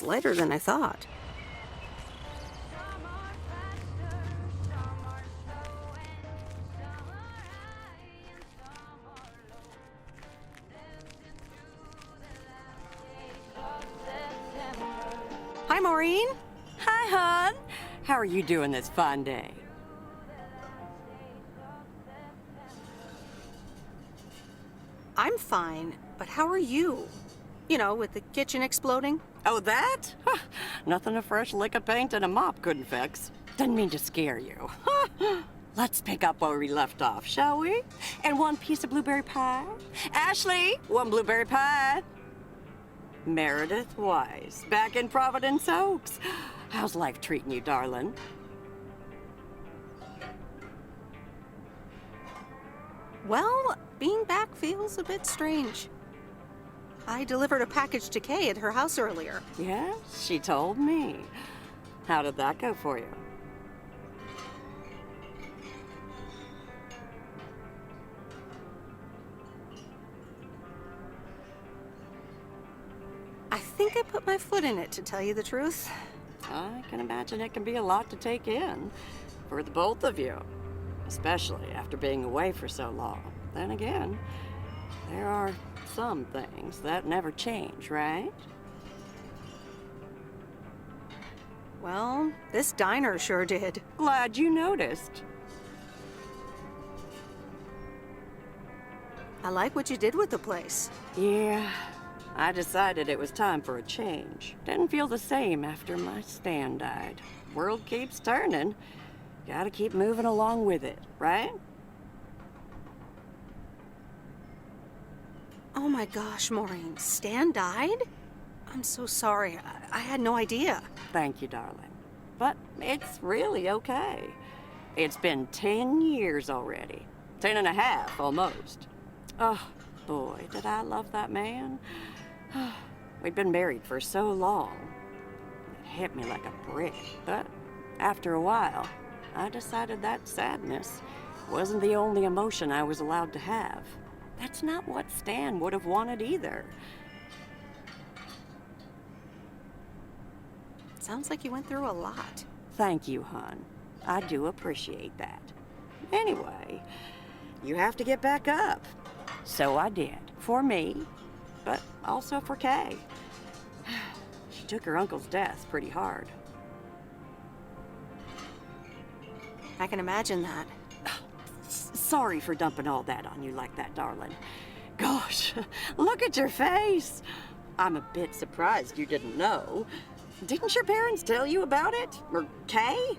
It's lighter than I thought. Hi, Maureen. Hi, hon. How are you doing this fine day? I'm fine, but how are you? You know, with the kitchen exploding? Oh, that? Huh. Nothing a fresh lick of paint and a mop couldn't fix. Didn't mean to scare you. Let's pick up where we left off, shall we? And one piece of blueberry pie. Ashley, one blueberry pie. Meredith Wise, back in Providence Oaks. How's life treating you, darling? Well, being back feels a bit strange. I delivered a package to Kay at her house earlier. Yes, she told me. How did that go for you? I think I put my foot in it, to tell you the truth. I can imagine it can be a lot to take in for the both of you, especially after being away for so long. Then again, there are some things that never change, right? Well, this diner sure did. Glad you noticed. I like what you did with the place. Yeah, I decided it was time for a change. Didn't feel the same after my Stan died. World keeps turning. Gotta keep moving along with it, right? Oh my gosh, Maureen, Stan died? I'm so sorry. I had no idea. Thank you, darling. But it's really okay. It's been 10 years already. 10 and a half, almost. Oh, boy, did I love that man. We'd been married for so long. It hit me like a brick. But after a while, I decided that sadness wasn't the only emotion I was allowed to have. That's not what Stan would have wanted either. Sounds like you went through a lot. Thank you, hon. I do appreciate that. Anyway, you have to get back up. So I did. For me, but also for Kay. She took her uncle's death pretty hard. I can imagine that. Sorry for dumping all that on you like that, darling. Gosh, look at your face. I'm a bit surprised you didn't know. Didn't your parents tell you about it? Or Kay?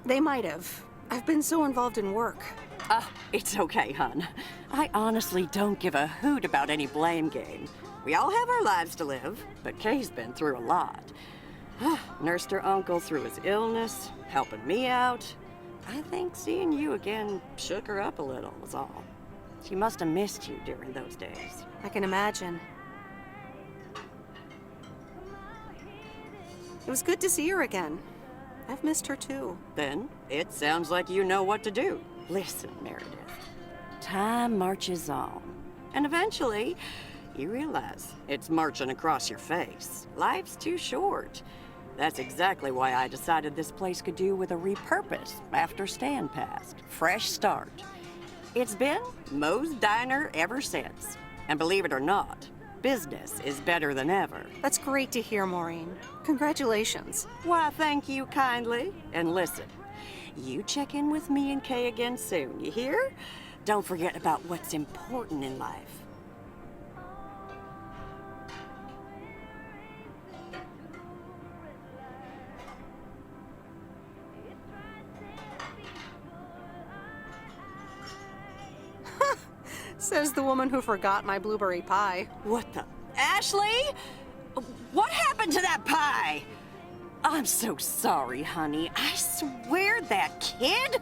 They might have. I've been so involved in work. It's okay, hon. I honestly don't give a hoot about any blame game. We all have our lives to live, but Kay's been through a lot. Nursed her uncle through his illness, helping me out. I think seeing you again shook her up a little, was all. She must have missed you during those days. I can imagine. It was good to see her again. I've missed her too. Then, it sounds like you know what to do. Listen, Meredith. Time marches on. And eventually, you realize it's marching across your face. Life's too short. That's exactly why I decided this place could do with a repurpose after Stan passed. Fresh start. It's been Moe's Diner ever since. And believe it or not, business is better than ever. That's great to hear, Maureen. Congratulations. Why, thank you kindly. And listen, you check in with me and Kay again soon, you hear? Don't forget about what's important in life. Says the woman who forgot my blueberry pie. What the? Ashley? What happened to that pie? I'm so sorry, honey. I swear that kid...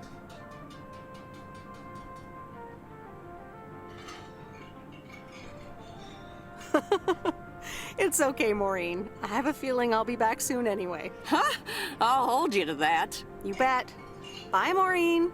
It's okay, Maureen. I have a feeling I'll be back soon anyway. Huh? I'll hold you to that. You bet. Bye, Maureen.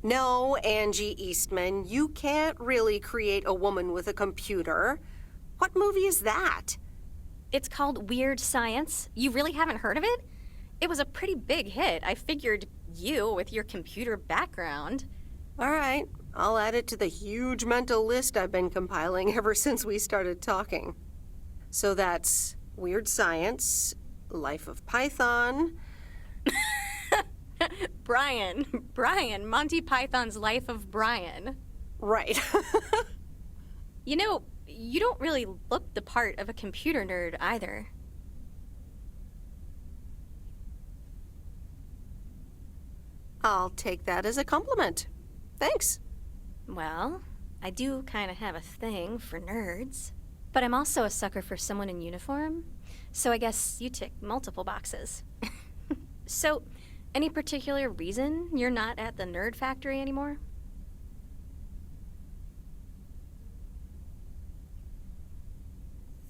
No, Angie Eastman, you can't really create a woman with a computer. What movie is that? It's called Weird Science. You really haven't heard of it? It was a pretty big hit. I figured you, with your computer background. All right, I'll add it to the huge mental list I've been compiling ever since we started talking. So that's Weird Science, Life of Python. Brian, Monty Python's Life of Brian. Right. You know, you don't really look the part of a computer nerd either. I'll take that as a compliment. Thanks. Well, I do kind of have a thing for nerds. But I'm also a sucker for someone in uniform, so I guess you tick multiple boxes. So, any particular reason you're not at the Nerd Factory anymore?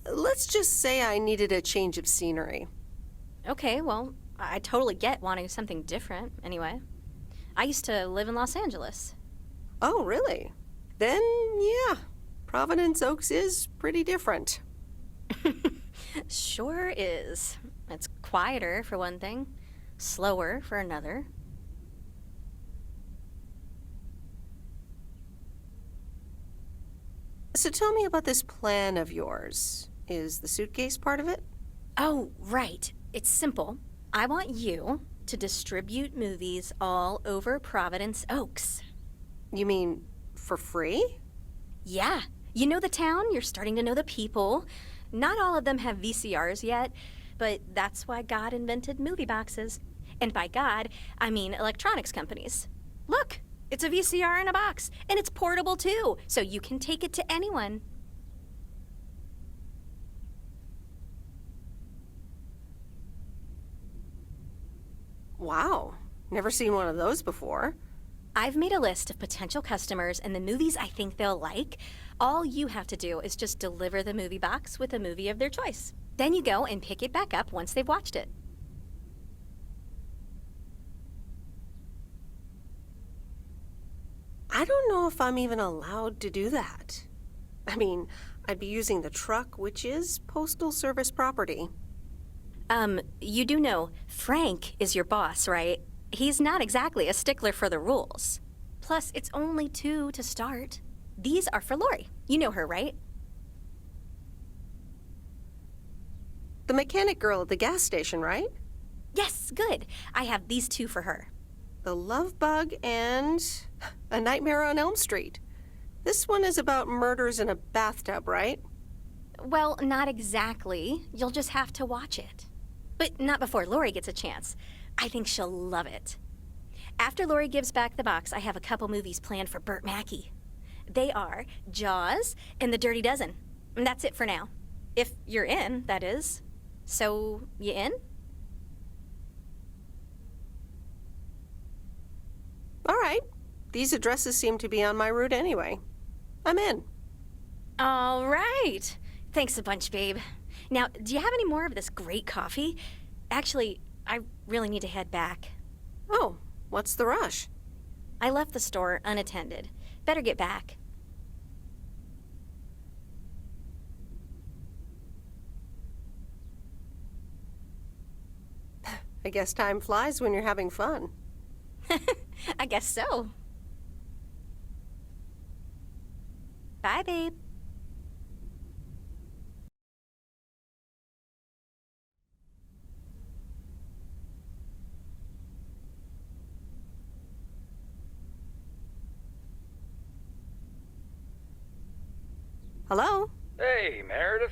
Let's just say I needed a change of scenery. Okay, well, I totally get wanting something different, anyway. I used to live in Los Angeles. Oh, really? Then, yeah, Providence Oaks is pretty different. Sure is. It's quieter, for one thing. Slower, for another. So tell me about this plan of yours. Is the suitcase part of it? Oh, right. It's simple. I want you to distribute movies all over Providence Oaks. You mean for free? Yeah. You know the town, you're starting to know the people. Not all of them have VCRs yet, but that's why God invented movie boxes. And by God, I mean electronics companies. Look, it's a VCR in a box, and it's portable too, so you can take it to anyone. Wow, never seen one of those before. I've made a list of potential customers and the movies I think they'll like. All you have to do is just deliver the movie box with a movie of their choice. Then you go and pick it back up once they've watched it. I don't know if I'm even allowed to do that. I mean, I'd be using the truck, which is Postal Service property. You do know Frank is your boss, right? He's not exactly a stickler for the rules. Plus, it's only 2 to start. These are for Lori. You know her, right? The mechanic girl at the gas station, right? Yes, good. I have these 2 for her. The Love Bug and A Nightmare on Elm Street. This one is about murders in a bathtub, right? Well, not exactly. You'll just have to watch it. But not before Lori gets a chance. I think she'll love it. After Lori gives back the box, I have a couple movies planned for Burt Mackey. They are Jaws and The Dirty Dozen. And that's it for now. If you're in, that is. So, you in? All right. These addresses seem to be on my route anyway. I'm in. All right. Thanks a bunch, babe. Now, do you have any more of this great coffee? Actually, I really need to head back. Oh, what's the rush? I left the store unattended. Better get back. I guess time flies when you're having fun. I guess so. Bye, babe. Hello? Hey, Meredith.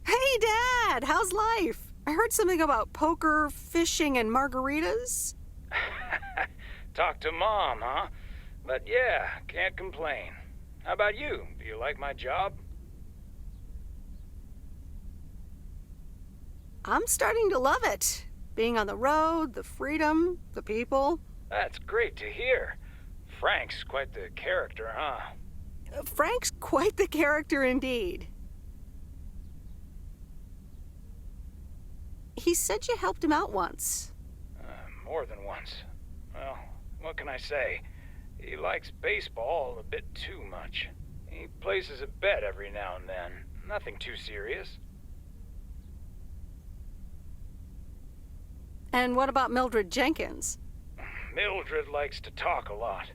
Hey, Dad! How's life? I heard something about poker, fishing, and margaritas. Talk to Mom, huh? But yeah, can't complain. How about you? Do you like my job? I'm starting to love it. Being on the road, the freedom, the people. That's great to hear. Frank's quite the character, huh? Frank's quite the character indeed. He said you helped him out once. More than once. Well, what can I say? He likes baseball a bit too much. He places a bet every now and then. Nothing too serious. And what about Mildred Jenkins? Mildred likes to talk a lot.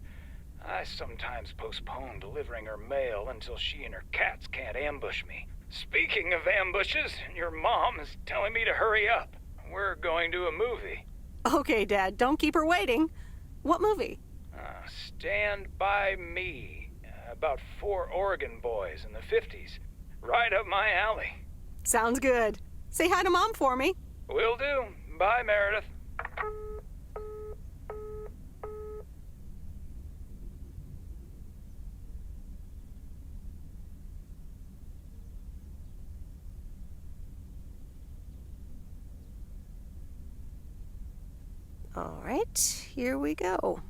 I sometimes postpone delivering her mail until she and her cats can't ambush me. Speaking of ambushes, your mom is telling me to hurry up. We're going to a movie. Okay, Dad, don't keep her waiting. What movie? Stand By Me. About 4 Oregon boys in the 50s. Right up my alley. Sounds good. Say hi to Mom for me. Will do. Bye, Meredith. All right, here we go.